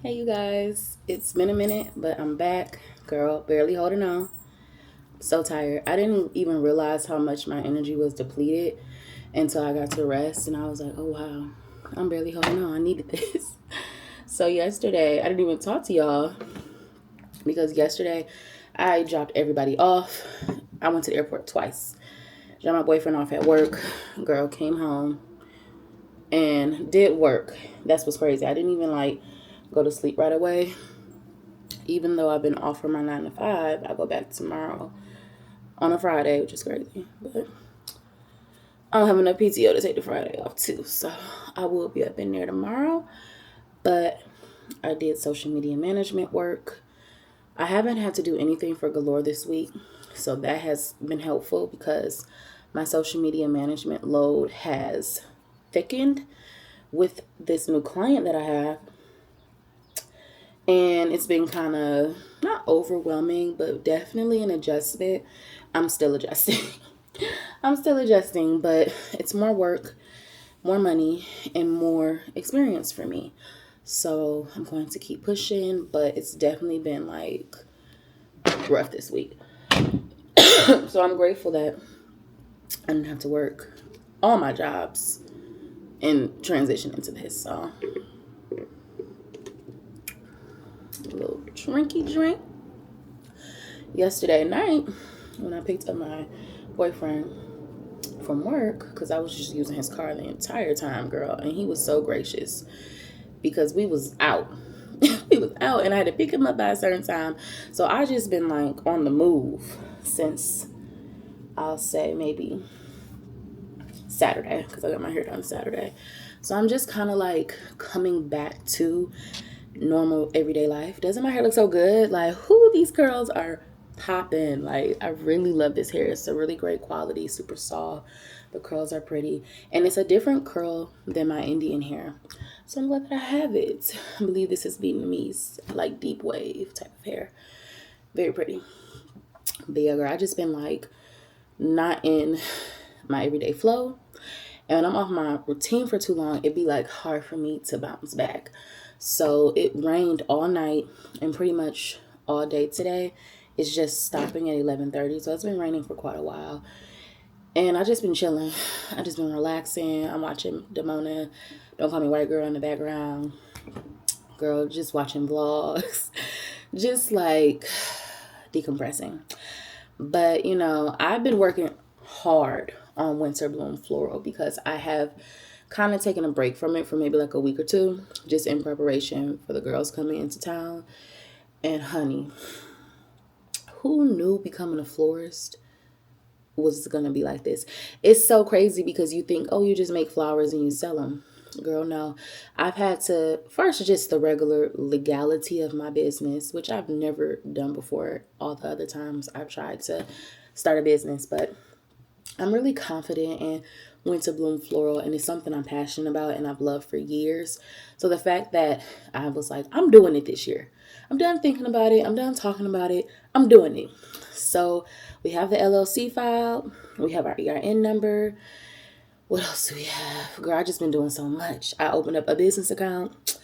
Hey you guys, it's been a minute, but I'm back. Girl, barely holding on. So tired. I didn't even realize how much my energy was depleted until I got to rest, and I was like, oh wow, I'm barely holding on. I needed this. So yesterday, I didn't even talk to y'all because yesterday I dropped everybody off. I went to the airport twice. Dropped my boyfriend off at work. Girl came home and did work. That's what's crazy. I didn't even go to sleep right away. Even though I've been off for my 9 to 5, I go back tomorrow on a Friday, which is crazy. But I don't have enough PTO to take the Friday off too, so I will be up in there tomorrow. But I did social media management work. I haven't had to do anything for Galore this week, so that has been helpful because my social media management load has thickened with this new client that I have. And it's been kind of not overwhelming, but definitely an adjustment. I'm still adjusting. I'm still adjusting, but it's more work, more money, and more experience for me. So I'm going to keep pushing, but it's definitely been rough this week. So I'm grateful that I didn't have to work all my jobs and transition into this. So a little drinky drink. Yesterday night, when I picked up my boyfriend from work, because I was just using his car the entire time, girl, and he was so gracious because we was out. We was out, and I had to pick him up by a certain time. So I just been on the move since, I'll say, maybe Saturday, because I got my hair done Saturday. So I'm just kind of coming back to normal everyday life. Doesn't my hair look so good? Who these curls are popping. I really love this hair. It's a really great quality, super soft. The curls are pretty, and it's a different curl than my Indian hair, so I'm glad that I have it. I believe this is Vietnamese, deep wave type of hair. Very pretty. But yeah, girl, I just been not in my everyday flow, and when I'm off my routine for too long, it'd be hard for me to bounce back. So it rained all night and pretty much all day today. It's just stopping at 11:30, so it's been raining for quite a while. And I just been chilling. I just been relaxing. I'm watching Demona, Don't Call Me White Girl in the background. Girl, just watching vlogs. Just decompressing. But, I've been working hard on Winter Bloom Floral because I have kind of taken a break from it for maybe a week or two, just in preparation for the girls coming into town. And honey, who knew becoming a florist was gonna be like this? It's so crazy because you think, oh, you just make flowers and you sell them. Girl, no. I've had to first just the regular legality of my business, which I've never done before. All the other times I've tried to start a business, but I'm really confident in Winter Bloom Floral, and it's something I'm passionate about and I've loved for years. So the fact that I was I'm doing it this year. I'm done thinking about it. I'm done talking about it. I'm doing it. So we have the LLC filed. We have our EIN number. What else do we have? Girl, I just been doing so much. I opened up a business account.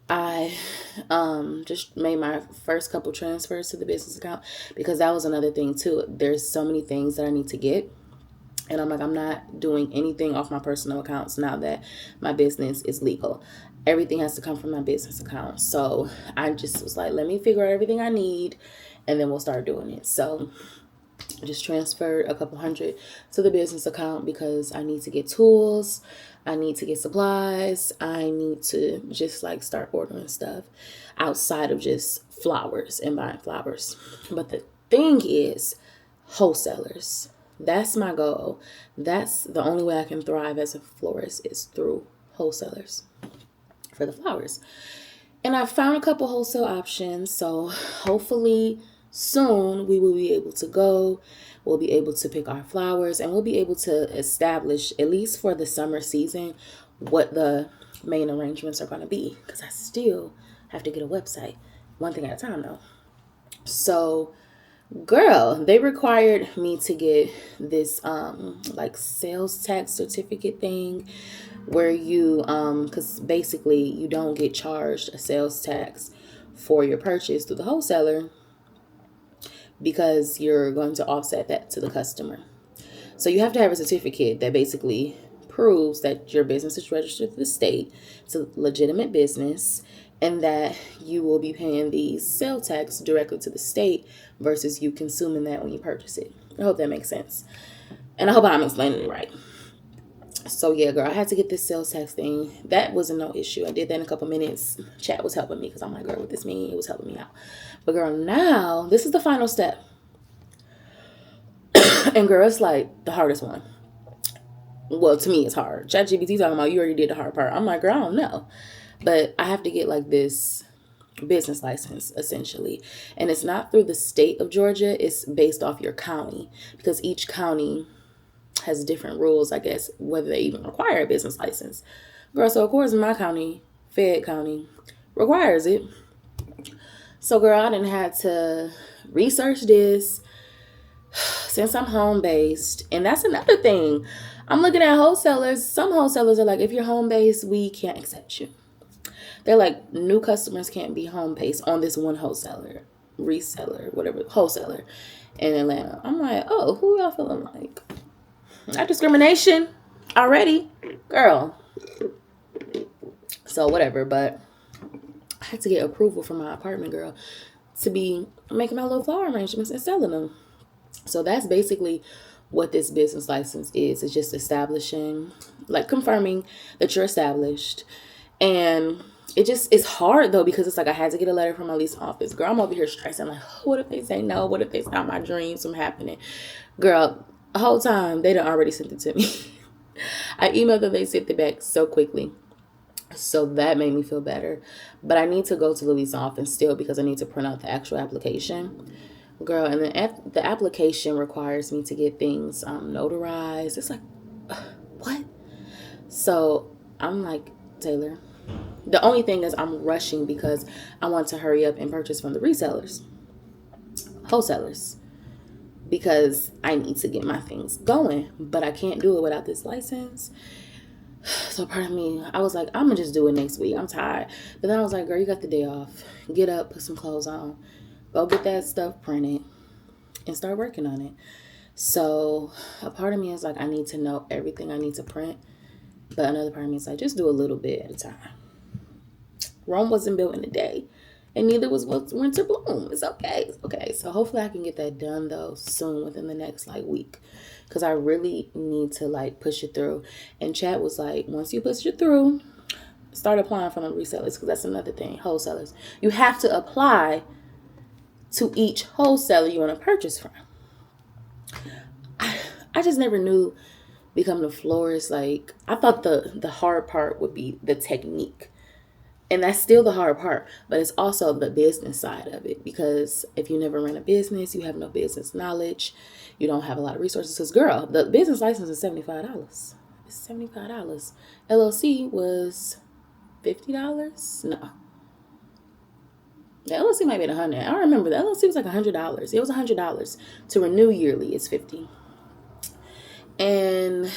I just made my first couple transfers to the business account because that was another thing too. There's so many things that I need to get. And I'm not doing anything off my personal accounts now that my business is legal. Everything has to come from my business account. So I just was let me figure out everything I need and then we'll start doing it. So I just transferred a couple hundred to the business account because I need to get tools. I need to get supplies. I need to just start ordering stuff outside of just flowers and buying flowers. But the thing is, wholesalers. That's my goal. That's the only way I can thrive as a florist is through wholesalers for the flowers. And I found a couple wholesale options. So hopefully soon we will be able to go. We'll be able to pick our flowers and we'll be able to establish, at least for the summer season, what the main arrangements are going to be. Because I still have to get a website. One thing at a time though. So girl, they required me to get this sales tax certificate thing. where you because basically you don't get charged a sales tax for your purchase through the wholesaler because you're going to offset that to the customer. So you have to have a certificate that basically proves that your business is registered to the state, it's a legitimate business, and that you will be paying the sales tax directly to the state versus you consuming that when you purchase it. I hope that makes sense. And I hope I'm explaining it right. So yeah, girl, I had to get this sales tax thing. That wasn't no issue. I did that in a couple minutes. Chat was helping me because I'm like, girl, what this mean? It was helping me out. But girl, now this is the final step. And girl, it's like the hardest one. Well, to me, it's hard. ChatGPT talking about you already did the hard part. I'm like, girl, I don't know. But I have to get like this business license essentially. And it's not through the state of Georgia. It's based off your county because each county has different rules, I guess, whether they even require a business license. Girl, so of course my county, Fayette County, requires it. So girl, I didn't have to research this since I'm home based. And that's another thing. I'm looking at wholesalers. Some wholesalers are like, if you're home based, we can't accept you. They're like, new customers can't be home based on this one wholesaler, reseller, whatever, wholesaler in Atlanta. I'm like, oh, who y'all feeling like? Not discrimination already, girl. So whatever, but I had to get approval from my apartment girl to be making my little flower arrangements and selling them. So that's basically what this business license is. It's just establishing, like confirming that you're established. And it's hard though, because it's like I had to get a letter from my lease office. Girl, I'm over here stressing like, what if they say no? What if they stop my dreams from happening? Girl, the whole time they done already sent it to me. I emailed them, they sent it back so quickly. So that made me feel better. But I need to go to the lease office still because I need to print out the actual application. Girl, and the application requires me to get things notarized. It's like, what? So I'm like, Taylor, the only thing is I'm rushing because I want to hurry up and purchase from the resellers, wholesalers, because I need to get my things going. But I can't do it without this license. So part of me, I was like, I'm going to just do it next week. I'm tired. But then I was like, girl, you got the day off. Get up, put some clothes on. Go get that stuff printed and start working on it. So a part of me is like, I need to know everything I need to print. But another part of me is like, just do a little bit at a time. Rome wasn't built in a day. And neither was Winter Bloom. It's okay. It's okay. So hopefully I can get that done, though, soon within the next, week. Because I really need to, push it through. And chat was like, once you push it through, start applying for them resellers. Because that's another thing, wholesalers. You have to apply to each wholesaler you want to purchase from. I just never knew becoming a florist. I thought the hard part would be the technique. And that's still the hard part, but it's also the business side of it, because if you never ran a business, you have no business knowledge, you don't have a lot of resources. Because girl, the business license is $75. It's $75. LLC was $50. No, the LLC might be $100. I don't remember. The LLC was like $100. It was $100 to renew yearly. It's $50. And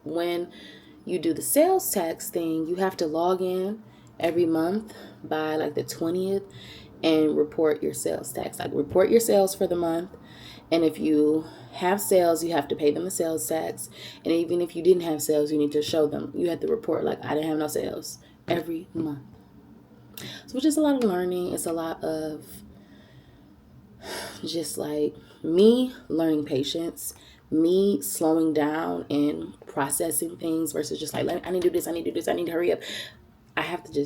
when you do the sales tax thing, you have to log in every month by the 20th and report your sales tax. Report your sales for the month. And if you have sales, you have to pay them the sales tax. And even if you didn't have sales, you need to show them. You have to report I didn't have no sales every month. So it's just a lot of learning. It's a lot of just me learning patience, me slowing down and processing things versus just I need to do this, I need to do this, I need to hurry up. I have to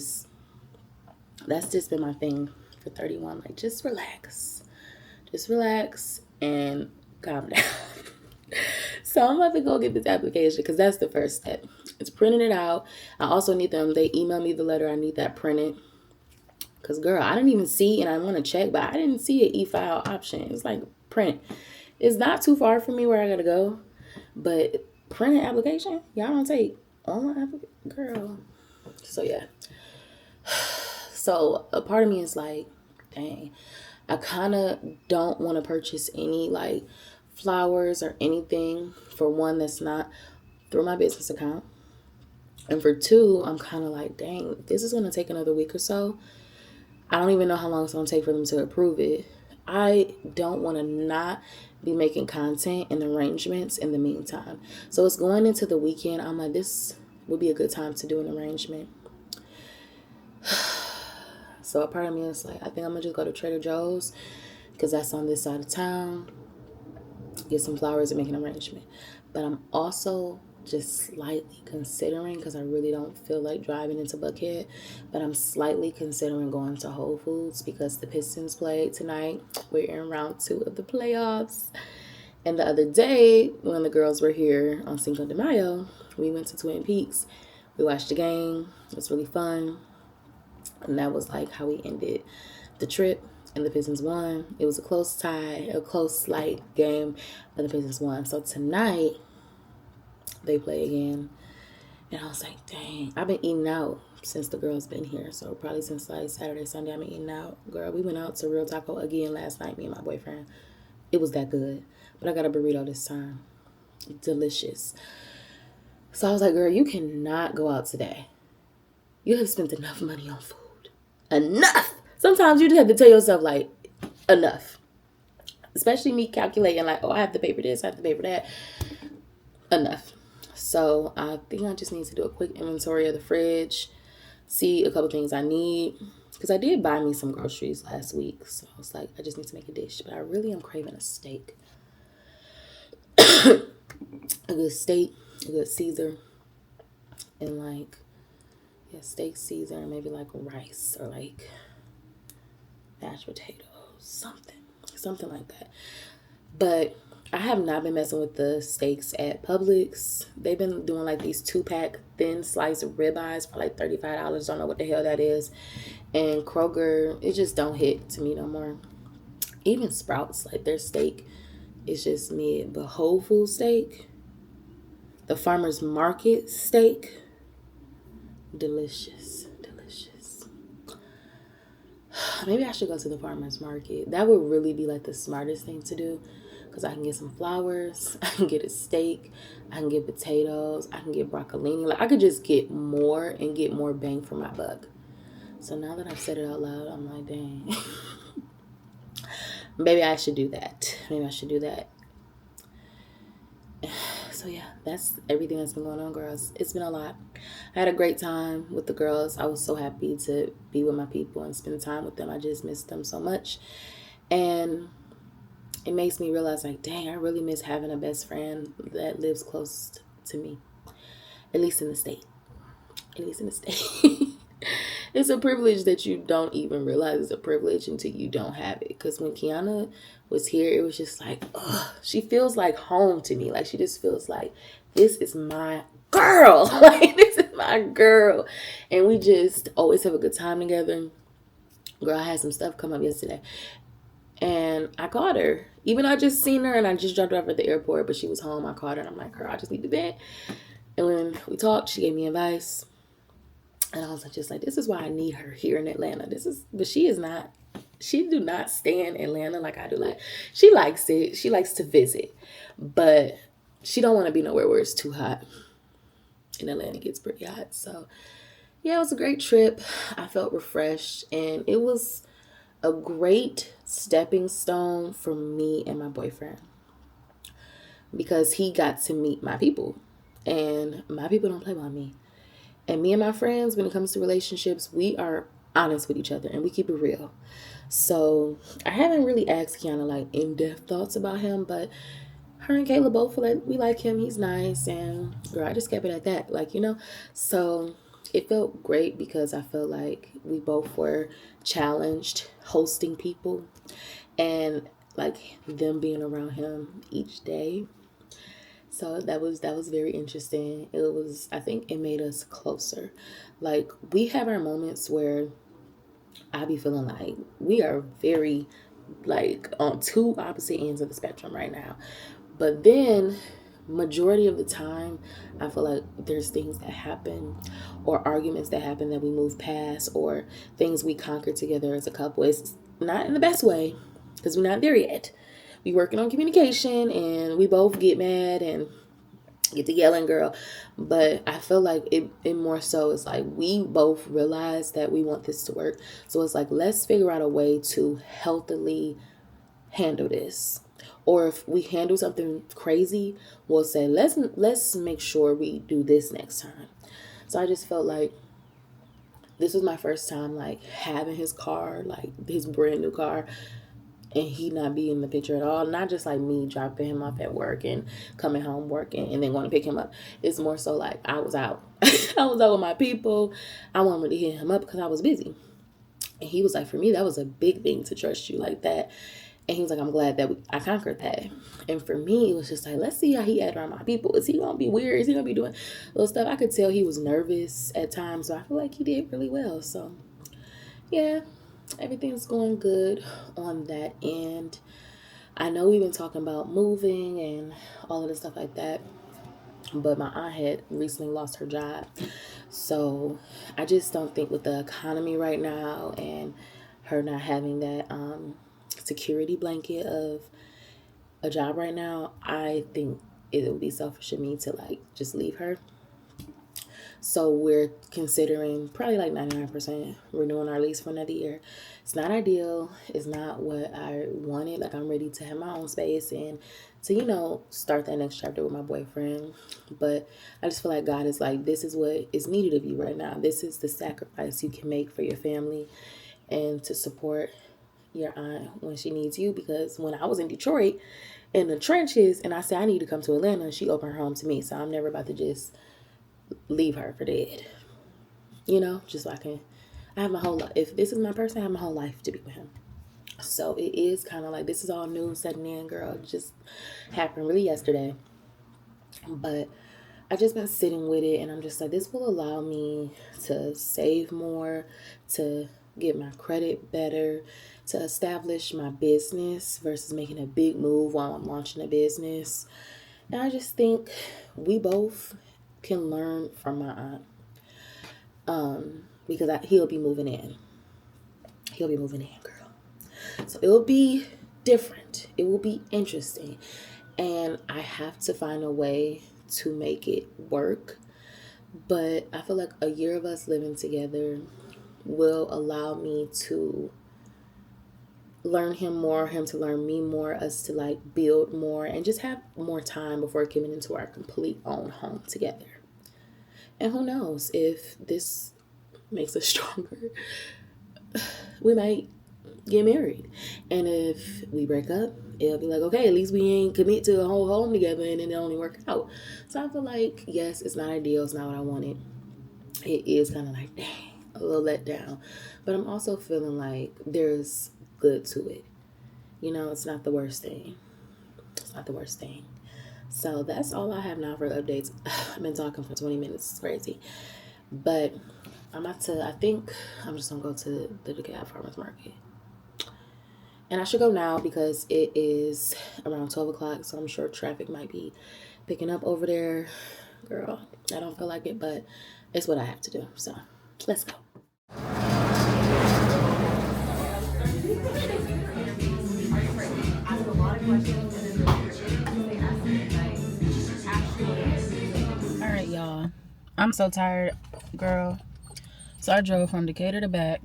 that's just been my thing for 31. Just relax and calm down. So I'm about to go get this application because that's the first step. It's printing it out. I also need them. They email me the letter. I need that printed. Because, girl, I didn't even see, and I want to check, but I didn't see an e-file option. It's print. It's not too far from me where I got to go. But print an application? Y'all don't take online application? Girl. So, yeah. So, a part of me is dang, I kind of don't want to purchase any, flowers or anything, for one, that's not through my business account. And for 2, I'm kind of like, dang, if this is going to take another week or so, I don't even know how long it's going to take for them to approve it. I don't want to not be making content and arrangements in the meantime. So it's going into the weekend. I'm like, this would be a good time to do an arrangement. So a part of me is like, I think I'm going to just go to Trader Joe's because that's on this side of town. Get some flowers and make an arrangement. But I'm also just slightly considering, because I really don't feel like driving into Buckhead, but I'm slightly considering going to Whole Foods because the Pistons played tonight. We're in round 2 of the playoffs. And the other day, when the girls were here on Cinco de Mayo, we went to Twin Peaks. We watched the game. It was really fun. And that was like how we ended the trip. And the Pistons won. It was a close tie, a close like game, but the Pistons won. So tonight they play again, and I was like, dang, I've been eating out since the girls been here. So probably since like Saturday, Sunday, I've been eating out. Girl, we went out to Real Taco again last night, me and my boyfriend. It was that good, but I got a burrito this time. Delicious. So I was like, girl, you cannot go out today. You have spent enough money on food. Enough. Sometimes you just have to tell yourself, like, enough. Especially me calculating, like, oh, I have to pay for this, I have to pay for that. Enough. So I think I just need to do a quick inventory of the fridge, see a couple things I need. Because I did buy me some groceries last week. So I was like, I just need to make a dish. But I really am craving a steak. A good steak, a good Caesar. And like, yeah, steak, Caesar, and maybe like rice or like mashed potatoes, something like that. But I have not been messing with the steaks at Publix. They've been doing like these 2-pack thin slice ribeyes for like $35. Don't know what the hell that is. And Kroger, it just don't hit to me no more. Even Sprouts, like their steak is just mid. But Whole Foods steak, the Farmer's Market steak, delicious. Maybe I should go to the farmer's market. That would really be like the smartest thing to do, because I can get some flowers, I can get a steak, I can get potatoes, I can get broccolini. Like I could just get more and get more bang for my buck. So now that I've said it out loud, I'm like, dang. Maybe I should do that. So yeah, that's everything that's been going on, girls. It's been a lot. I had a great time with the girls. I was so happy to be with my people and spend time with them. I just missed them so much. And it makes me realize, like, dang, I really miss having a best friend that lives close to me. At least in the state. It's a privilege that you don't even realize is a privilege until you don't have it. Because when Kiana was here, it was just like, ugh, she feels like home to me. Like, she just feels like, this is my girl. Like, this is my girl. And we just always have a good time together. Girl, I had some stuff come up yesterday. And I called her. Even though I just seen her and I just dropped her off at the airport, but she was home. I called her and I'm like, girl, I just need to bed. And when we talked, she gave me advice. And I was like, just like, this is why I need her here in Atlanta. But she do not stay in Atlanta like I do. Like, she likes it. She likes to visit. But she don't want to be nowhere where it's too hot. And Atlanta gets pretty hot. So, yeah, it was a great trip. I felt refreshed. And it was a great stepping stone for me and my boyfriend. Because he got to meet my people. And my people don't play by me. And me and my friends, when it comes to relationships, we are honest with each other and we keep it real. So I haven't really asked Kiana like in-depth thoughts about him, but her and Kayla both feel like we like him. He's nice. And girl, I just kept it at that. Like, you know, so it felt great because I felt like we both were challenged hosting people and like them being around him each day. So that was very interesting. I think it made us closer. Like, we have our moments where I be feeling like we are very, like, on 2 opposite ends of the spectrum right now. But then, majority of the time, I feel like there's things that happen or arguments that happen that we move past or things we conquer together as a couple. It's not in the best way because we're not there yet. We working on communication and we both get mad and get the yelling girl. But I feel like it more so is like we both realize that we want this to work. So it's like, let's figure out a way to healthily handle this. Or if we handle something crazy, we'll say, let's make sure we do this next time. So I just felt like this was my first time like having his car, like his brand new car, and he not be in the picture at all. Not just like me dropping him off at work and coming home working and then going to pick him up. It's more so like I was out. I was out with my people. I wasn't really hitting him up because I was busy. And he was like, for me, that was a big thing to trust you like that. And he was like, I'm glad that I conquered that. And for me, it was just like, let's see how he act around my people. Is he going to be weird? Is he going to be doing little stuff? I could tell he was nervous at times. So I feel like he did really well. So, yeah, everything's going good on that end. I know we've been talking about moving and all of the stuff like that. But my aunt had recently lost her job. So I just don't think with the economy right now and her not having that security blanket of a job right now, I think it would be selfish of me to like just leave her. So we're considering probably like 99% renewing our lease for another year. It's not ideal. It's not what I wanted. Like, I'm ready to have my own space and to, start that next chapter with my boyfriend. But I just feel like God is like, this is what is needed of you right now. This is the sacrifice you can make for your family and to support your aunt when she needs you. Because when I was in Detroit in the trenches and I said I need to come to Atlanta, she opened her home to me. So I'm never about to just leave her for dead. Just so I have my whole life. If this is my person, I have my whole life to be with him. So it is kind of like, this is all new setting in, girl. It just happened really yesterday. But I just been sitting with it and I'm just like, this will allow me to save more, to get my credit better, to establish my business versus making a big move while I'm launching a business. And I just think we both can learn from my aunt, because he'll be moving in. He'll be moving in, girl. So it will be different. It will be interesting. And I have to find a way to make it work. But I feel like a year of us living together will allow me to learn him more, him to learn me more, us to like build more and just have more time before coming into our complete own home together. And who knows, if this makes us stronger, we might get married. And if we break up, it'll be like, okay, at least we ain't commit to a whole home together and then it only work out. So I feel like, yes, it's not ideal. It's not what I wanted. It is kind of like, dang, a little let down. But I'm also feeling like there's good to it. It's not the worst thing. It's not the worst thing. So that's all I have now for updates. I've been talking for 20 minutes. It's crazy. But I think I'm just going to go to the DeKalb Farmers Market. And I should go now because it is around 12 o'clock. So I'm sure traffic might be picking up over there. Girl, I don't feel like it, but it's what I have to do. So let's go. All right, y'all. I'm so tired, girl. So I drove from Decatur to back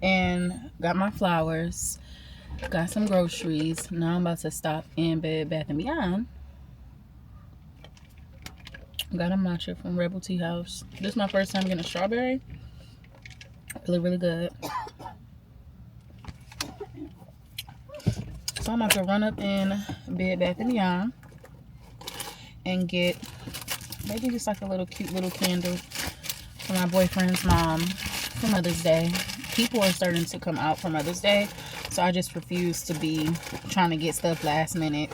and got my flowers, got some groceries. Now I'm about to stop in Bed Bath & Beyond. Got a matcha from Rebel Tea House. This is my first time getting a strawberry. Really, really good. So I'm about to run up in Bed Bath & Beyond and get maybe just like a little cute little candle for my boyfriend's mom for Mother's Day. People are starting to come out for Mother's Day, so I just refuse to be trying to get stuff last minute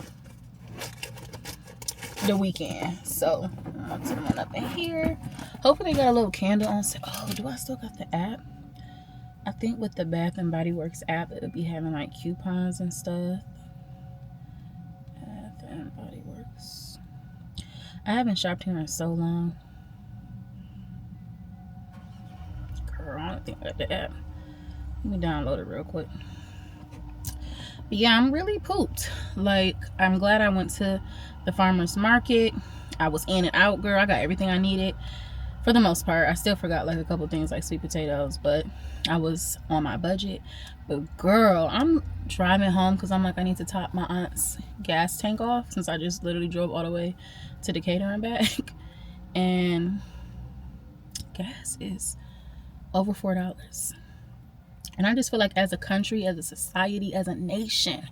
the weekend. So I'm about to run up in here. Hopefully they got a little candle on. Oh, do I still got the app? I think with the Bath and Body Works app, it'll be having like coupons and stuff. Bath and Body Works. I haven't shopped here in so long. Girl, I don't think I got the app. Let me download it real quick. But yeah, I'm really pooped. Like, I'm glad I went to the farmer's market. I was in and out, girl. I got everything I needed for the most part. I still forgot like a couple things like sweet potatoes, but I was on my budget. But girl, I'm driving home because I'm like, I need to top my aunt's gas tank off since I just literally drove all the way to Decatur and back. And gas is over $4. And I just feel like as a country, as a society, as a nation,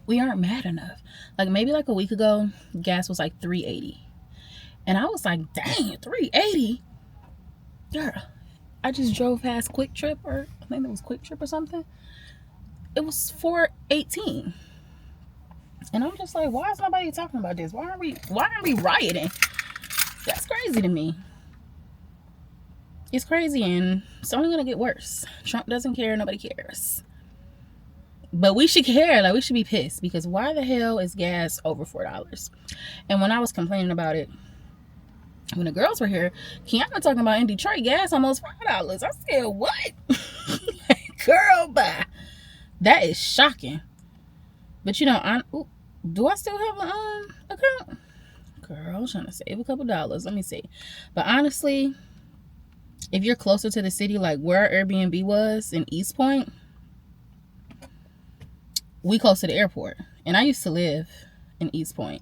we aren't mad enough. Like maybe like a week ago, gas was like $3.80. And I was like, dang, $3.80? Girl, I just drove past Quick Trip, or I think it was Quick Trip or something. It was $4.18. And I'm just like, why is nobody talking about this? Why aren't we rioting? That's crazy to me. It's crazy, and it's only gonna get worse. Trump doesn't care, nobody cares. But we should care, like we should be pissed, because why the hell is gas over $4? And when I was complaining about it, when the girls were here, Kiana talking about in Detroit, gas almost $5. I said, what? Girl, bye. That is shocking. But you know, do I still have an account? Girl, I was trying to save a couple dollars. Let me see. But honestly, if you're closer to the city, like where our Airbnb was in East Point, we close to the airport. And I used to live in East Point,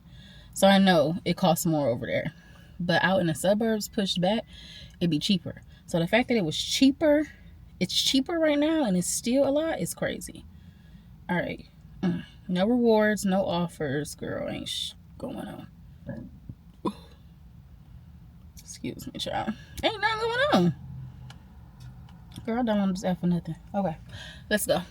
so I know it costs more over there. But out in the suburbs, pushed back, it'd be cheaper. So the fact that it was cheaper, it's cheaper right now, and it's still a lot, is crazy. All right. No rewards, no offers. Girl, ain't going on. Excuse me, child. Ain't nothing going on. Girl, I don't want to F for nothing. Okay, let's go.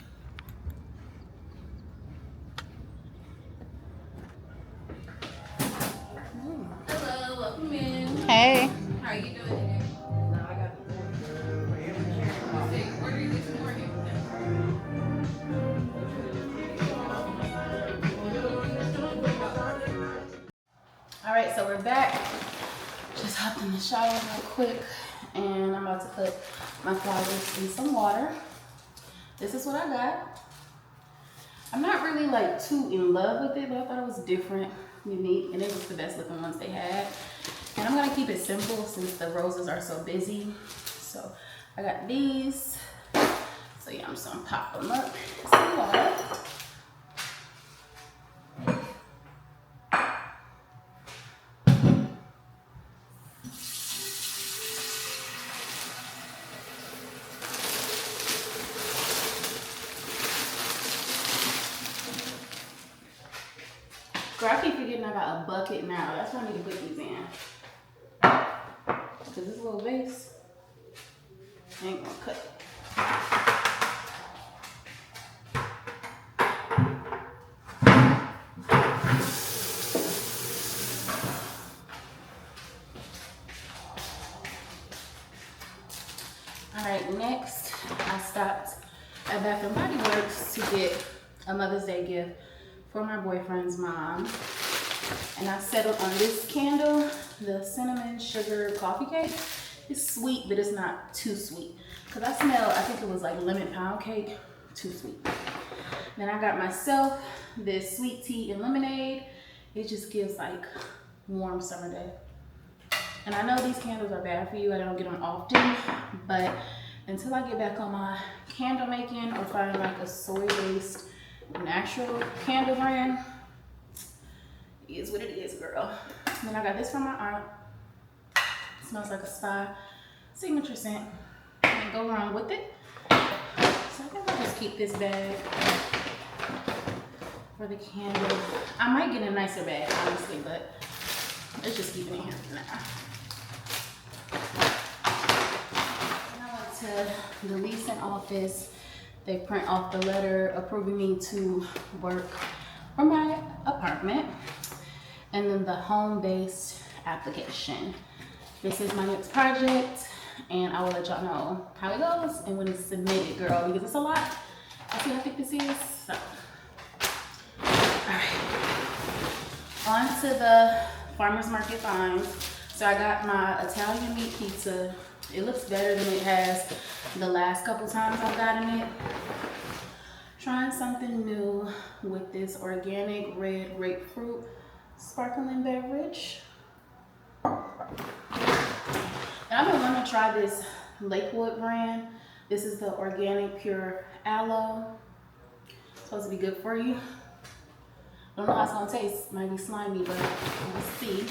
Hello, welcome in. Hey. How are you doing today? No, I got the order this morning. All right, so we're back. Just hopped in the shower real quick, and I'm about to put my flowers in some water. This is what I got. I'm not really like too in love with it, but I thought it was different, unique, and it was the best looking ones they had. And I'm gonna keep it simple since the roses are so busy. So I got these. So yeah, I'm just gonna pop them up in some water. Girl, I keep forgetting I got a bucket now. That's why I need to put these in. Because this little vase ain't gonna cut it. Alright, next I stopped at Bath and Body Works to get a Mother's Day gift for my boyfriend's mom. And I settled on this candle, the cinnamon sugar coffee cake. It's sweet, but it's not too sweet. Cause I think it was like lemon pound cake, too sweet. Then I got myself this sweet tea and lemonade. It just gives like warm summer day. And I know these candles are bad for you. I don't get them often, but until I get back on my candle making or find like a soy-based natural candle brand, it is what it is, girl. And then I got this from my aunt. It smells like a spa signature scent. Can't go wrong with it. So I think I'll just keep this bag for the candle. I might get a nicer bag, honestly, but let's just keep it in here for now. To the leasing office, they print off the letter approving me to work from my apartment, and then the home-based application. This is my next project, and I will let y'all know how it goes and when it's submitted, girl, because it's a lot. I see how thick this is. So, all right, on to the farmer's market finds. So I got my Italian meat pizza. It looks better than it has the last couple times I've gotten it. Trying something new with this organic red grapefruit sparkling beverage. gonna try this Lakewood brand. This is the organic pure aloe. It's supposed to be good for you. I don't know how it's gonna taste. Might be slimy, but we'll see.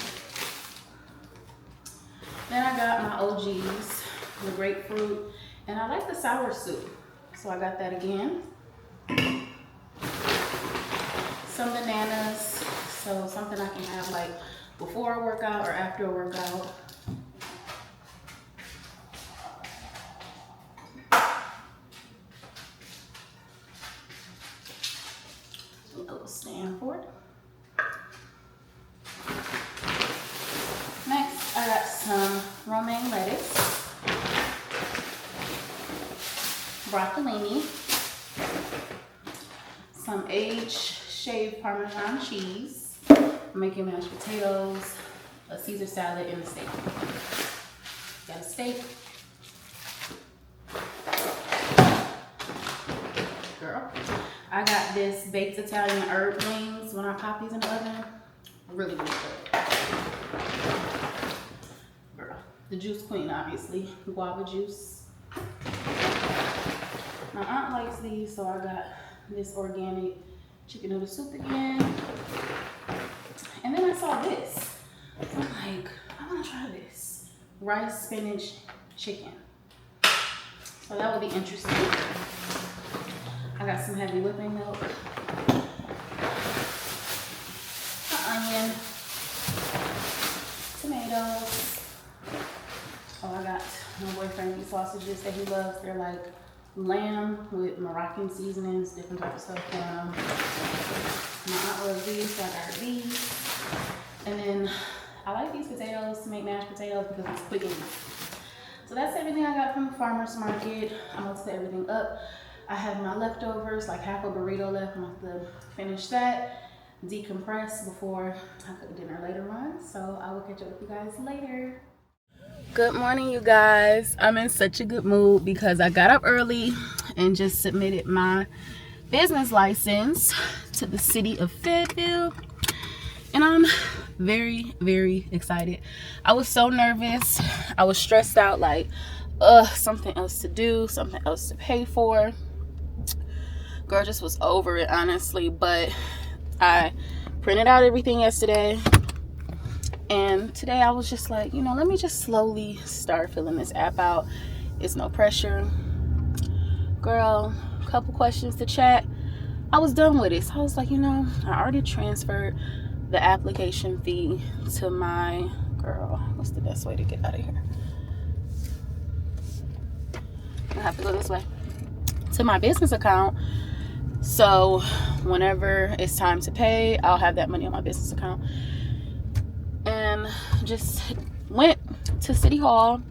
Then I got my OGs, the grapefruit, and I like the sour soup, so I got that again. Some bananas, so something I can have like before a workout or after a workout. A little stand for it. Next, I got some romaine lettuce, broccolini, some aged shaved Parmesan cheese. I'm making mashed potatoes, a Caesar salad, and a steak. Got a steak. Girl. I got this baked Italian herb wings when I pop these in the oven. Really, really good. Girl. The juice queen, obviously. Guava juice. My aunt likes these, so I got this organic chicken noodle soup again. And then I saw this. I'm like, I want to try this. Rice, spinach, chicken. So that will be interesting. I got some heavy whipping milk. Onion. Tomatoes. Oh, I got my boyfriend these sausages that he loves. They're like lamb with Moroccan seasonings, different types of stuff. My aunt loves these, so I got her these. And then I like these potatoes to make mashed potatoes because it's quick and easy. So that's everything I got from the farmer's market. I'm going to put everything up. I have my leftovers, like half a burrito left. I'm going to have to finish that, decompress before I cook dinner later on. So I will catch up with you guys later. Good morning, you guys. I'm in such a good mood because I got up early and just submitted my business license to the city of Fayetteville. And I'm very, very excited. I was so nervous. I was stressed out, like, something else to do, something else to pay for. Girl, just was over it, honestly. But I printed out everything yesterday. And today I was just like, let me just slowly start filling this app out. It's no pressure. Girl, a couple questions to chat. I was done with it. So I was like, I already transferred the application fee to my girl. What's the best way to get out of here? I have to go this way. To my business account. So whenever it's time to pay, I'll have that money on my business account. And just went to City Hall.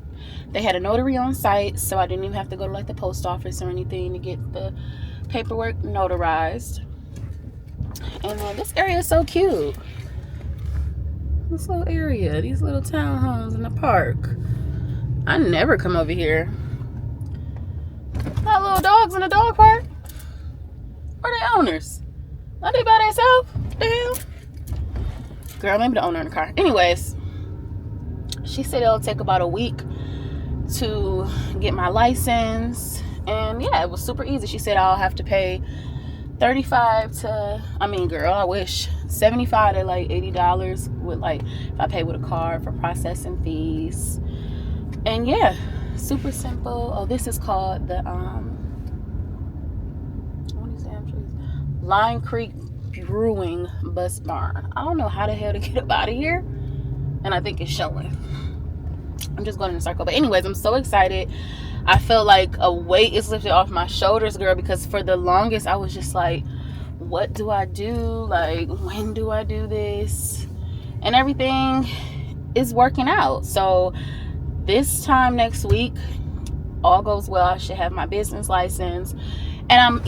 They had a notary on site, so I didn't even have to go to like the post office or anything to get the paperwork notarized. And then this area is so cute. This little area, these little townhomes in the park. I never come over here. Got little dogs in the dog park. Where are the owners? Are they by themselves? The hell? Girl, maybe the owner in the car. Anyways, she said it'll take about a week to get my license. And yeah, it was super easy. She said I'll have to pay $35 to, girl, I wish, $75 to like $80 with like, if I pay with a card for processing fees. And yeah, super simple. Oh, this is called the, what is that? Lime Creek Brewing Bus Barn. I don't know how the hell to get up out of here. And I think it's showing. I'm just going in a circle. But anyways, I'm so excited. I feel like a weight is lifted off my shoulders, girl, because for the longest I was just like, what do I do? Like, when do I do this? And everything is working out. So this time next week, all goes well. I should have my business license. And I'm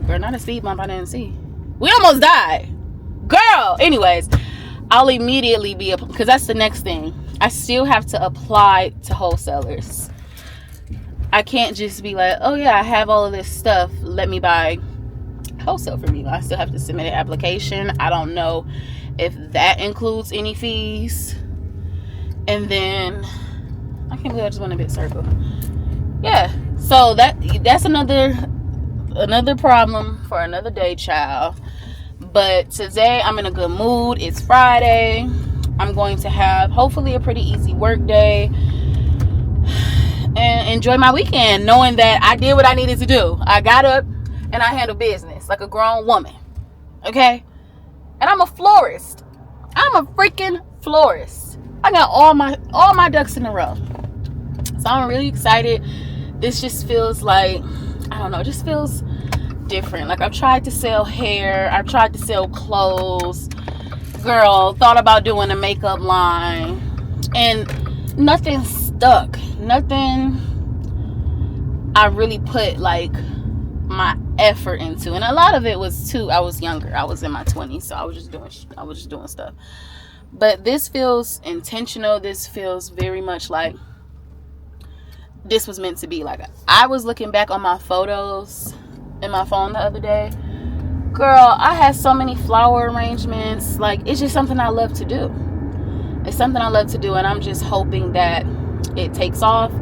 girl, not a speed bump I didn't see. We almost died. Girl. Anyways, I'll immediately be, because that's the next thing. I still have to apply to wholesalers. I can't just be like, oh yeah, I have all of this stuff. Let me buy wholesale from you. I still have to submit an application. I don't know if that includes any fees. And then I can't believe I just went a big circle. Yeah, so that's another problem for another day, child. But today I'm in a good mood. It's Friday. I'm going to have hopefully a pretty easy work day and enjoy my weekend, knowing that I did what I needed to do. I got up and I handled business like a grown woman. Okay? And I'm a florist. I'm a freaking florist. I got all my ducks in a row. So I'm really excited. This just feels like, I don't know, it just feels different. Like I've tried to sell hair, I've tried to sell clothes. Girl, thought about doing a makeup line, and nothing stuck. Nothing I really put like my effort into. And a lot of it was too, I was younger. I was in my 20s, so I was just doing stuff. But this feels intentional. This feels very much like this was meant to be. Like I was looking back on my photos in my phone the other day. Girl, I had so many flower arrangements. Like it's just something I love to do. It's something I love to do, and I'm just hoping that it takes off.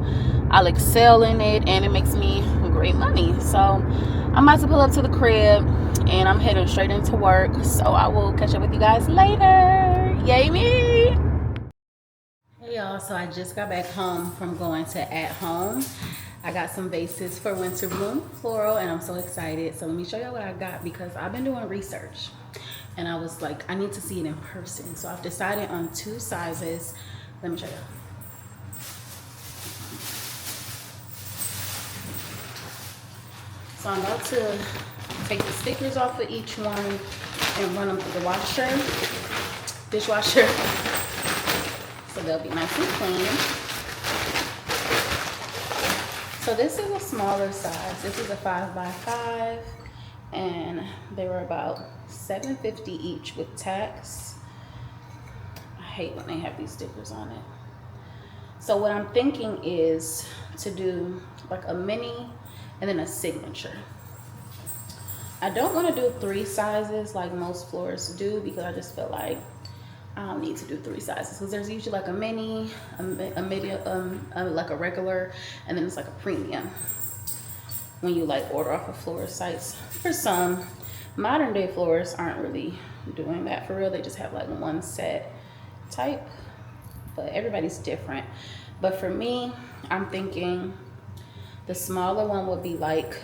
I'll excel in it, and it makes me great money. So I'm about to pull up to the crib, and I'm heading straight into work. So I will catch up with you guys later. Yay me! Hey y'all, so I just got back home from going to At Home. I got some vases for Winter Bloom Floral, and I'm so excited. So let me show you what I got, because I've been doing research and I was like, I need to see it in person. So I've decided on 2 sizes. Let me show you. So I'm about to take the stickers off of each one and run them through the dishwasher, so they'll be nice and clean. So this is a smaller size. This is a 5x5, and they were about $7.50 each with tax. I hate when they have these stickers on it. So what I'm thinking is to do like a mini and then a signature. I don't want to do 3 sizes like most florists do, because I just feel like I don't need to do 3 sizes, because there's usually like a mini, a medium, like a regular, and then it's like a premium when you like order off of florist sites. For some modern day florists aren't really doing that for real. They just have like one set type, but everybody's different. But for me, I'm thinking the smaller one would be like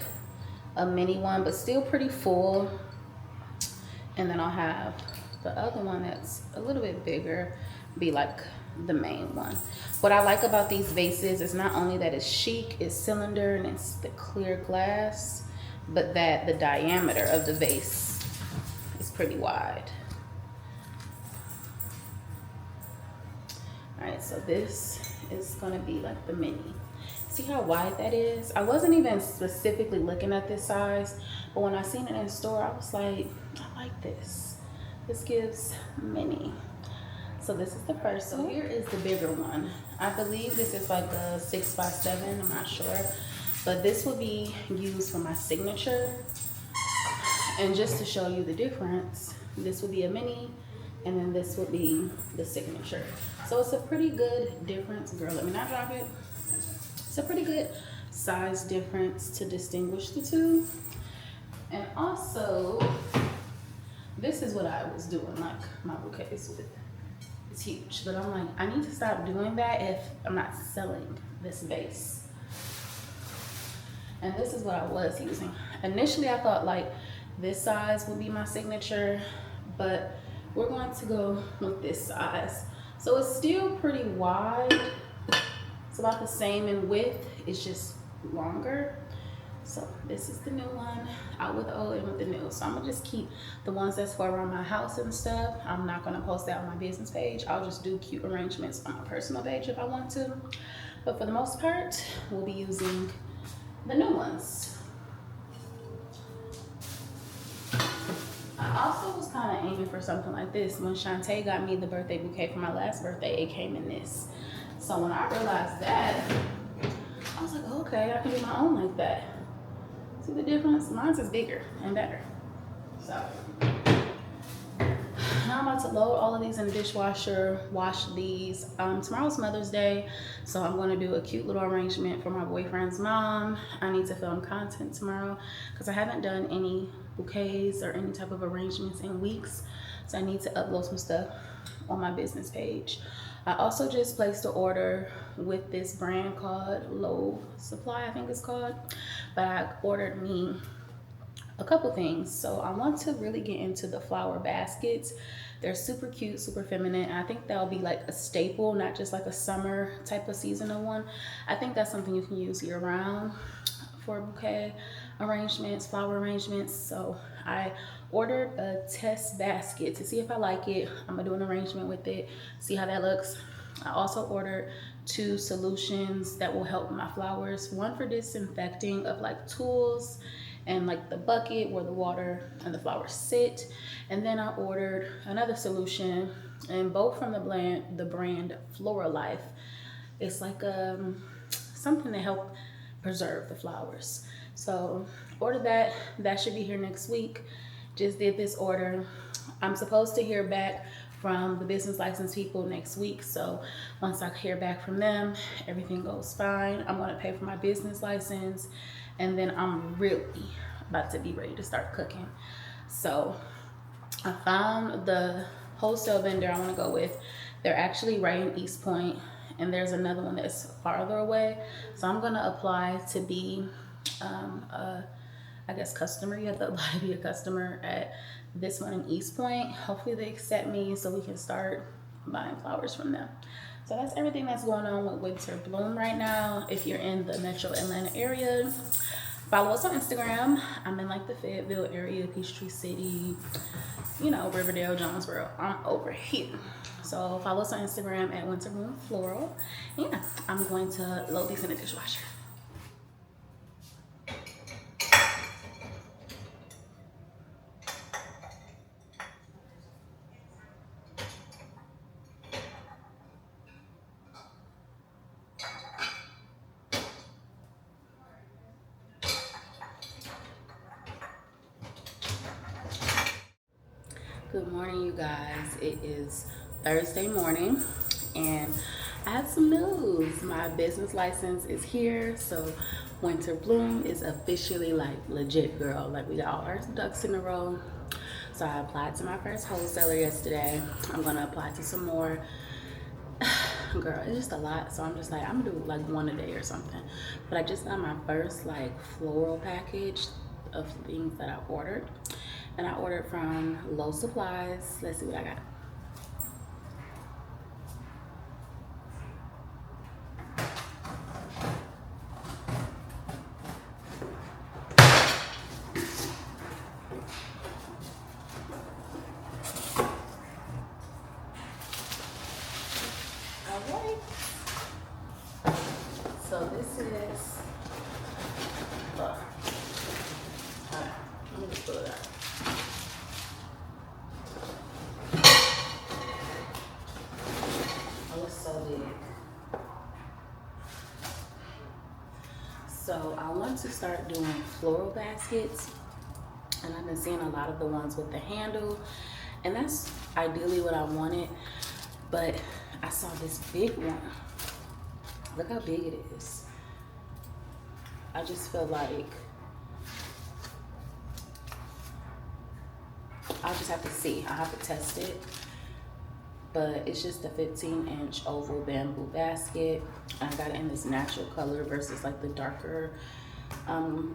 a mini one, but still pretty full. And then I'll have the other one that's a little bit bigger be like the main one. What I like about these vases is not only that it's chic, it's cylinder, and it's the clear glass, but that the diameter of the vase is pretty wide. All right, so this is gonna be like the mini. See how wide that is? I wasn't even specifically looking at this size, but when I seen it in store, I was like, I like this. This gives mini. So this is the first. So here is the bigger one. I believe this is like a 6x7, I'm not sure. But this will be used for my signature. And just to show you the difference, this will be a mini, and then this will be the signature. So it's a pretty good difference. Girl, let me not drop it. It's a pretty good size difference to distinguish the two. And also, this is what I was doing, like my bouquets with. It's huge, but I'm like, I need to stop doing that if I'm not selling this vase. And this is what I was using. Initially, I thought like this size would be my signature, but we're going to go with this size. So it's still pretty wide. It's about the same in width, it's just longer. So this is the new one, out with the old and with the new. So I'm gonna just keep the ones that's for around my house and stuff. I'm not gonna post that on my business page. I'll just do cute arrangements on my personal page if I want to. But for the most part, we'll be using the new ones. I also was kind of aiming for something like this. When Shantae got me the birthday bouquet for my last birthday, it came in this. So when I realized that, I was like, okay, I can do my own like that. See the difference? Mine's is bigger and better. So now I'm about to load all of these in the dishwasher, wash these. Tomorrow's Mother's Day, so I'm going to do a cute little arrangement for my boyfriend's mom. I need to film content tomorrow because I haven't done any bouquets or any type of arrangements in weeks, so I need to upload some stuff on my business page. I also just placed an order with this brand called Low Supply, I think it's called, but I ordered me a couple things. So I want to really get into the flower baskets. They're super cute, super feminine. I think that'll be like a staple, not just like a summer type of seasonal one. I think that's something you can use year round for bouquet arrangements, flower arrangements. So I ordered a test basket to see if I like it. I'm gonna do an arrangement with it, see how that looks. I also ordered 2 solutions that will help my flowers. One for disinfecting of like tools and like the bucket where the water and the flowers sit. And then I ordered another solution, and both from the brand Flora Life. It's like something to help preserve the flowers. So ordered that. That should be here next week. Just did this order. I'm supposed to hear back from the business license people next week. So once I hear back from them, everything goes fine. I'm gonna pay for my business license, and then I'm really about to be ready to start cooking. So I found the wholesale vendor I want to go with. They're actually right in East Point, and there's another one that's farther away. So I'm gonna apply to be I guess customer. You have to apply to be a customer at this one in East Point. Hopefully they accept me so we can start buying flowers from them. So that's everything that's going on with Winter Bloom right now. If you're in the metro Atlanta area, follow us on Instagram. I'm in like the Fayetteville area, Peachtree City, you know, Riverdale, Jonesboro. I'm over here. So follow us on Instagram at Winter Bloom Floral. Yeah, I'm going to load these in the dishwasher. Good morning, you guys. It is Thursday morning, and I have some news. My business license is here, so Winter Bloom is officially like legit, girl. Like, we got all our ducks in a row. So I applied to my first wholesaler yesterday. I'm gonna apply to some more. Girl, it's just a lot, so I'm just like, I'm gonna do like one a day or something. But I just got my first like floral package of things that I ordered, and I ordered from Low Supplies. Let's see what I got. All right. So this is, all right, let me just pull it out. Oh, it's so big. So I want to start doing floral baskets, and I've been seeing a lot of the ones with the handle, and that's ideally what I wanted, but I saw this big one. Look how big it is. I just feel like I'll just have to see. I have to test it. But it's just a 15-inch oval bamboo basket. I got it in this natural color versus like the darker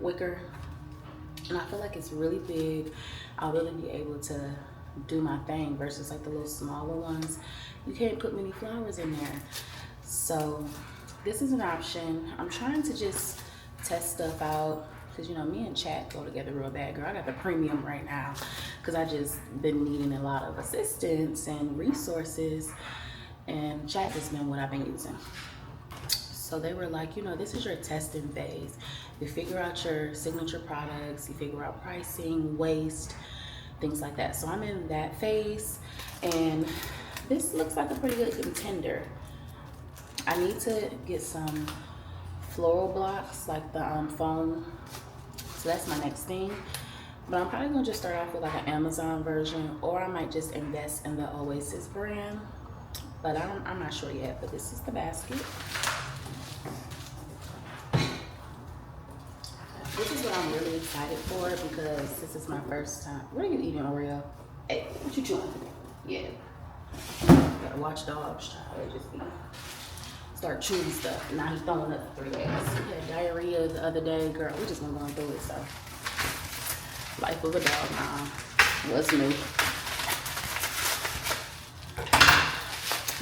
wicker. And I feel like it's really big. I'll really be able to do my thing versus like the little smaller ones. You can't put many flowers in there. So this is an option. I'm trying to just test stuff out, because you know, me and Chat go together real bad, girl. I got the premium right now because I just been needing a lot of assistance and resources, and Chat has been what I've been using. So they were like, you know, this is your testing phase. You figure out your signature products, you figure out pricing, waste, things like that. So I'm in that phase, and this looks like a pretty good contender. I need to get some floral blocks, like the foam. So that's my next thing. But I'm probably gonna just start off with like an Amazon version, or I might just invest in the Oasis brand. But I'm not sure yet. But this is the basket. This is what I'm really excited for because this is my first time. What are you eating, Oreo? Hey, what you chewing? Yeah. Gotta watch dogs, child. They just be start chewing stuff. Now he's throwing up 3 days. He had diarrhea the other day, girl. We just been going through it, so life of a dog, what's new?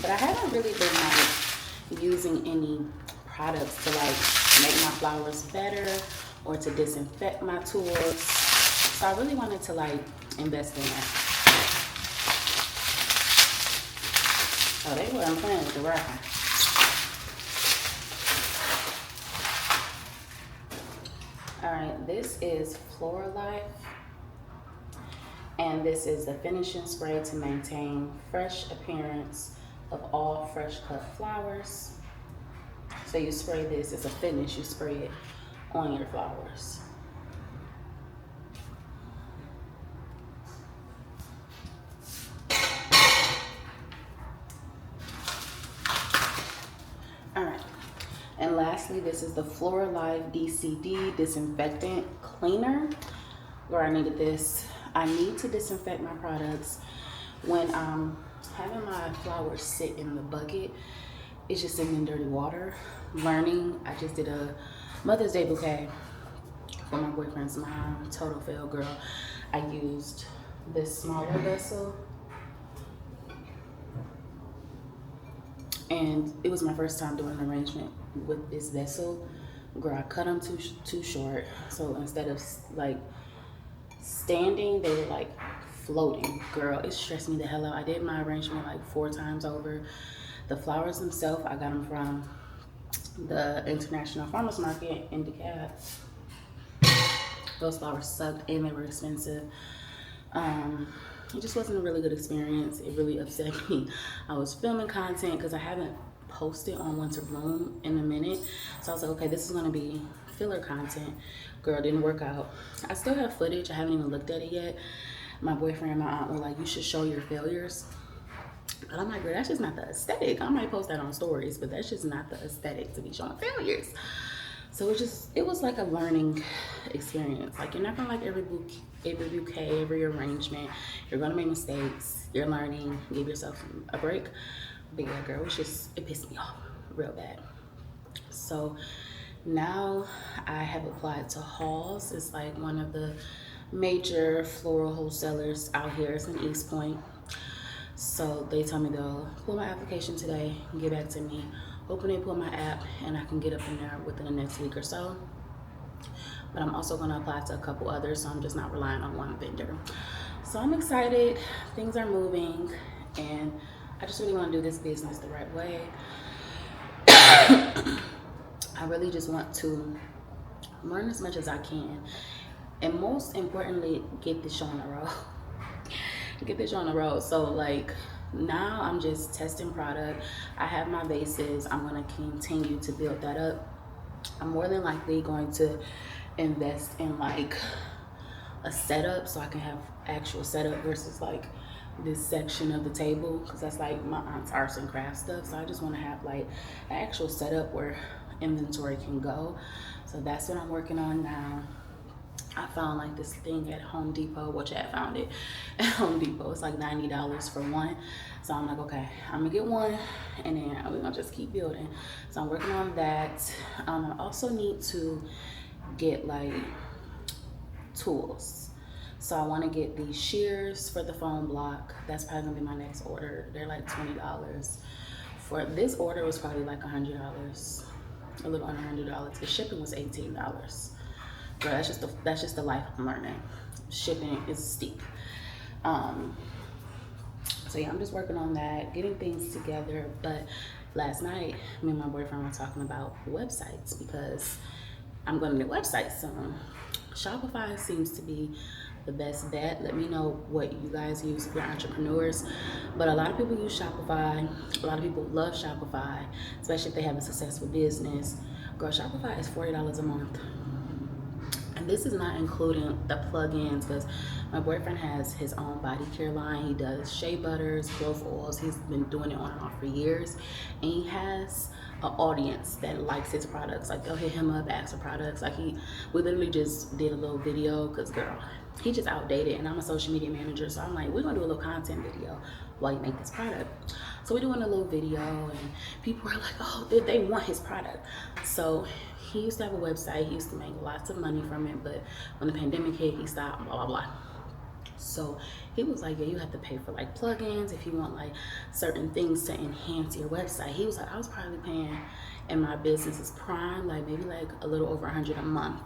But I haven't really been like using any products to like make my flowers better or to disinfect my tools. So I really wanted to like invest in that. Oh, they weren't playing with the wrapper. Alright, this is Florist. And this is the finishing spray to maintain fresh appearance of all fresh cut flowers. So you spray this, it's a finish, you spray it on your flowers. All right. And lastly, this is the Floralive DCD Disinfectant Cleaner. Where I needed this. I need to disinfect my products when I'm having my flowers sit in the bucket. It's just sitting in dirty water. Learning, I just did a Mother's Day bouquet for my boyfriend's mom. Total fail, girl. I used this smaller vessel. And it was my first time doing an arrangement with this vessel. Girl, I cut them too short. So instead of like standing, they were like floating. Girl, it stressed me the hell out. I did my arrangement like 4 times over. The flowers themselves, I got them from the International Farmers Market in DeKalb. Those flowers sucked and they were expensive. It just wasn't a really good experience. It really upset me. I was filming content because I haven't posted on Winter Bloom in a minute. So I was like, okay, this is gonna be filler content. Girl, didn't work out. I still have footage. I haven't even looked at it yet. My boyfriend and my aunt were like, you should show your failures. But I'm like, girl, that's just not the aesthetic. I might post that on stories, but that's just not the aesthetic to be showing failures. So it was like a learning experience. Like, you're not gonna like every bouquet, every arrangement. You're gonna make mistakes. You're learning. Give yourself a break. But yeah, girl, it pissed me off real bad. So now I have applied to Halls. It's like one of the major floral wholesalers out here. It's in East Point. So they told me they'll pull my application today and get back to me. Hoping they pull my app and I can get up in there within the next week or so. But I'm also gonna apply to a couple others, so I'm just not relying on one vendor. So I'm excited, things are moving, and I just really wanna do this business the right way. I really just want to learn as much as I can. And most importantly, get this show on the road. Get this show on the road. So like, now I'm just testing product. I have my bases. I'm going to continue to build that up. I'm more than likely going to invest in like a setup so I can have actual setup versus like this section of the table, because that's like my aunt's arts and crafts stuff. So I just want to have like an actual setup where inventory can go. So that's what I'm working on now. I found like this thing at Home Depot, which I found it at Home Depot. It's like $90 for one. So I'm like, okay, I'm gonna get one and then we're gonna just keep building. So I'm working on that. I also need to get like tools. So I wanna get these shears for the foam block. That's probably gonna be my next order. They're like $20. For this order was probably like $100, a little under $100. The shipping was $18. Bro, that's just the life I'm learning. Shipping is steep. So yeah, I'm just working on that, getting things together. But last night, me and my boyfriend were talking about websites because I'm going to get websites soon. Shopify seems to be the best bet. Let me know what you guys use if you're entrepreneurs. But a lot of people use Shopify. A lot of people love Shopify, especially if they have a successful business. Girl, Shopify is $40 a month. This is not including the plug-ins because my boyfriend has his own body care line. He does shea butters, growth oils. He's been doing it on and off for years, and he has an audience that likes his products. Like they'll hit him up, ask for products. We literally just did a little video because girl, he just outdated, and I'm a social media manager, so I'm like, we're gonna do a little content video while you make this product. So we're doing a little video, and people are like, oh, they want his product. So he used to have a website. He used to make lots of money from it, but when the pandemic hit, he stopped, blah, blah, blah. So he was like, yeah, you have to pay for like plugins if you want like certain things to enhance your website. He was like, I was probably paying in my business is prime, like maybe like a little over 100 a month.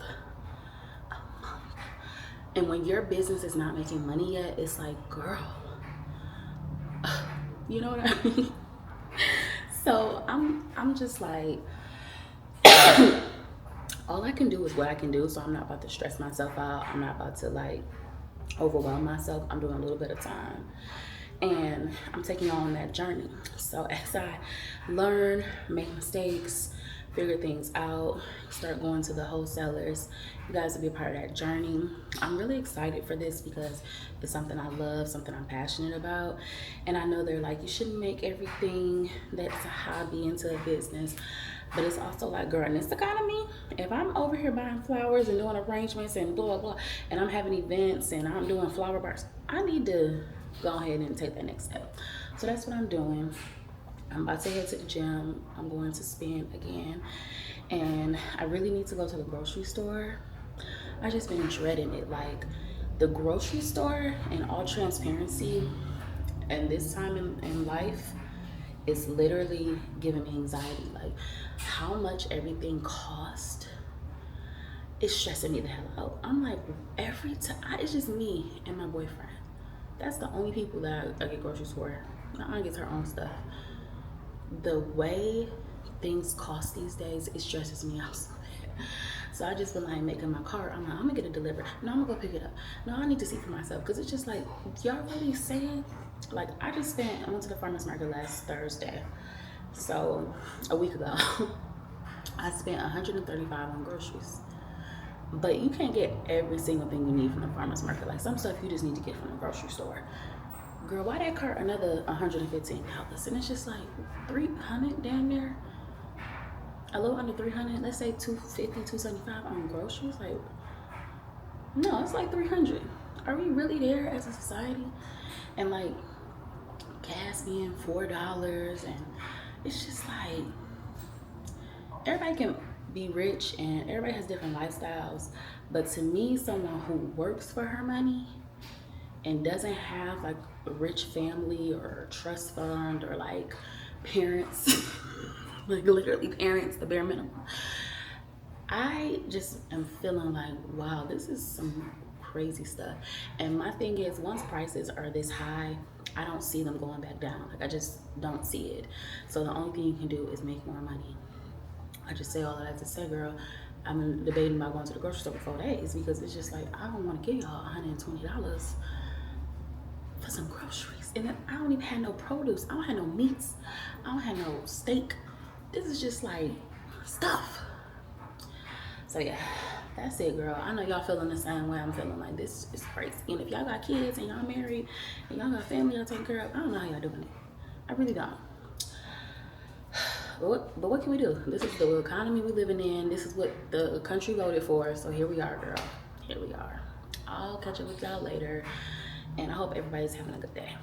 And when your business is not making money yet, it's like, girl, you know what I mean? So I'm just like, all I can do is what I can do. So I'm not about to stress myself out. I'm not about to like overwhelm myself. I'm doing a little bit of time, and I'm taking on that journey. So as I learn, make mistakes, figure things out, start going to the wholesalers, you guys will be a part of that journey. I'm really excited for this because it's something I love, something I'm passionate about. And I know they're like, you shouldn't make everything that's a hobby into a business. But it's also like, girl, in this economy, if I'm over here buying flowers and doing arrangements and blah, blah, and I'm having events and I'm doing flower bars, I need to go ahead and take that next step. So that's what I'm doing. I'm about to head to the gym. I'm going to spin again. And I really need to go to the grocery store. I just been dreading it. Like the grocery store, in all transparency, and this time in life, it's literally giving me anxiety. Like how much everything cost is stressing me the hell out. I'm like, every time, it's just me and my boyfriend. That's the only people that I get groceries for. My aunt gets her own stuff. The way things cost these days, it stresses me out so bad. So I just been like making my cart. I'm like, I'm gonna get it delivered. No, I'm gonna go pick it up. No, I need to see for myself because it's just like, y'all really saying, like I went to the farmer's market last Thursday, so a week ago. I spent 135 on groceries. But you can't get every single thing you need from the farmer's market. Like some stuff you just need to get from the grocery store. Girl, why that cart another $115? And it's just like 300 damn near. A little under 300, let's say 250, 275 on groceries. Like, no, it's like 300. Are we really there as a society? And like gas being $4, and it's just like everybody can be rich and everybody has different lifestyles, but to me, someone who works for her money and doesn't have like a rich family or a trust fund or like parents, like literally parents, the bare minimum, I just am feeling like, wow, this is some crazy stuff. And my thing is, once prices are this high, I don't see them going back down. Like I just don't see it. So the only thing you can do is make more money. I just say all that to say, girl, I'm debating about going to the grocery store for 4 days because it's just like, I don't want to give y'all $120 for some groceries. And then I don't even have no produce. I don't have no meats. I don't have no steak. This is just like stuff. So yeah, that's it, girl. I know y'all feeling the same way I'm feeling. Like this is crazy. And if y'all got kids and y'all married and y'all got family y'all taking care of, I don't know how y'all doing it. I really don't. But what can we do? This is the economy we living in. This is what the country voted for. So here we are, girl. Here we are. I'll catch up with y'all later. And I hope everybody's having a good day.